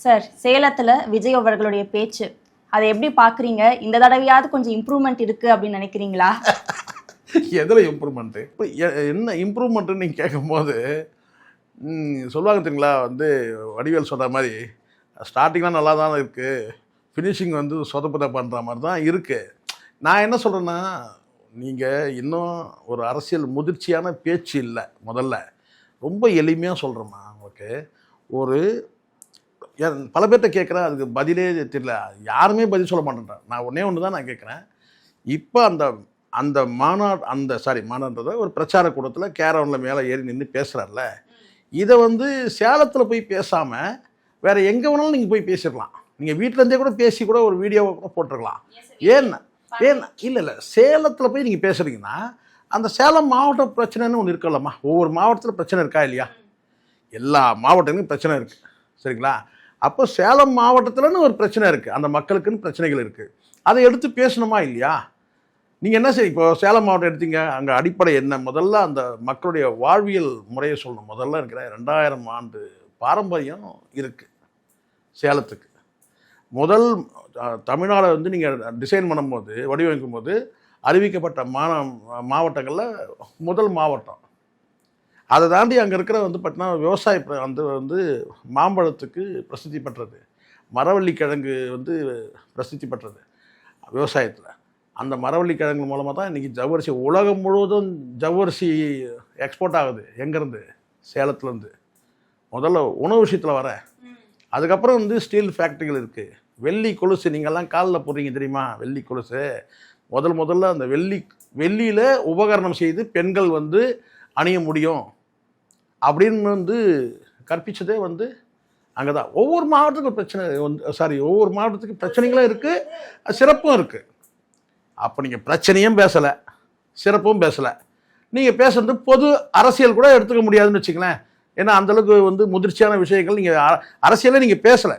Sir, சேலத்துல விஜய் அவர்களுடைய பேச்சு அதை எப்படி பாக்குறீங்க? இந்த தடவையாவது கொஞ்சம் இம்ப்ரூவ்மெண்ட் இருக்கு அப்படின்னு நினைக்கிறீங்களா? எதில் இம்ப்ரூவ்மெண்ட்டு? இப்போ என்ன இம்ப்ரூவ்மெண்ட்டுன்னு நீங்கள் கேட்கும்போது சொல்லுவாங்க தெரியுங்களா, வடிவேல் சொல்கிற மாதிரி ஸ்டார்டிங்லாம் நல்லா தான் இருக்குது, ஃபினிஷிங் சொதப்பதை பண்ணுற மாதிரி தான் இருக்குது. நான் என்ன சொல்கிறேன்னா, நீங்கள் இன்னும் ஒரு அரசியல் முதிர்ச்சியான பேச்சு இல்லை. முதல்ல ரொம்ப எளிமையாக சொல்கிறேம்மா உங்களுக்கு. ஒரு பல பேர்கிட்ட கேட்குறேன், அதுக்கு பதிலே தெரியல, யாருமே பதில் சொல்ல மாட்டேன்றேன். நான் ஒன்று தான் நான் கேட்குறேன். இப்போ அந்த மாநாடுன்றத ஒரு பிரச்சார கூட்டத்தில் கேரவனில் மேலே ஏறி நின்று பேசுகிறார்ல, இதை சேலத்தில் போய் பேசாமல் வேறு எங்கே வேணாலும் நீங்கள் போய் பேசிடலாம். நீங்கள் வீட்டிலேருந்தே கூட பேசி கூட ஒரு வீடியோவை கூட போட்டிருக்கலாம். ஏன்னா இல்லை சேலத்தில் போய் நீங்கள் பேசுகிறீங்கன்னா அந்த சேலம் மாவட்ட பிரச்சனைன்னு ஒன்று இருக்கலாமா? ஒவ்வொரு மாவட்டத்தில் பிரச்சனை இருக்கா இல்லையா? எல்லா மாவட்டங்களும் பிரச்சனை இருக்குது, சரிங்களா? அப்போ சேலம் மாவட்டத்தில்னு ஒரு பிரச்சனை இருக்குது, அந்த மக்களுக்குன்னு பிரச்சனைகள் இருக்குது. அதை எடுத்து பேசணுமா இல்லையா? நீங்கள் என்ன சரி, இப்போ சேலம் மாவட்டம் எடுத்தீங்க, அங்கே அடிப்படை என்ன? முதல்ல அந்த மக்களுடைய வாழ்வியல் முறையை சொல்லணும். முதல்ல இருக்கிற 2000 ஆண்டு பாரம்பரியம் இருக்குது சேலத்துக்கு. முதல் தமிழ்நாடை நீங்கள் டிசைன் பண்ணும்போது, வடிவமைக்கும் போது அறிவிக்கப்பட்ட மாவட்டங்களில் முதல் மாவட்டம். அதை தாண்டி அங்கே இருக்கிற பார்த்தீங்கன்னா விவசாய மாம்பழத்துக்கு பிரசித்தி பெற்றது, மரவள்ளி கிழங்கு பிரசித்தி பெற்றது விவசாயத்தில். அந்த மரவள்ளி கிழங்கு மூலமாக தான் இன்றைக்கி ஜவ்வரிசி உலகம் முழுவதும் ஜவ்வரிசி எக்ஸ்போர்ட் ஆகுது. எங்கேருந்து? சேலத்துலேருந்து. முதல்ல உணவு விஷயத்தில் வர, அதுக்கப்புறம் ஸ்டீல் ஃபேக்ட்ரிகள் இருக்குது. வெள்ளி கொலுசு நீங்கள்லாம் காலில் போடுறீங்க தெரியுமா? வெள்ளி கொலுசு முதல்ல அந்த வெள்ளியில் உபகரணம் செய்து பெண்கள் அணிய முடியும் அப்படின்னு கற்பித்ததே அங்கே தான். ஒவ்வொரு மாவட்டத்துக்கும் பிரச்சனை ஒவ்வொரு மாவட்டத்துக்கு பிரச்சனைகளும் இருக்குது, சிறப்பும் இருக்குது. அப்போ நீங்கள் பிரச்சனையும் பேசலை, சிறப்பும் பேசலை. நீங்கள் பேசுறது பொது அரசியல் கூட எடுத்துக்க முடியாதுன்னு வச்சுங்களேன். ஏன்னா அந்தளவுக்கு முதிர்ச்சியான விஷயங்கள் நீங்கள் அரசியலே நீங்கள் பேசலை.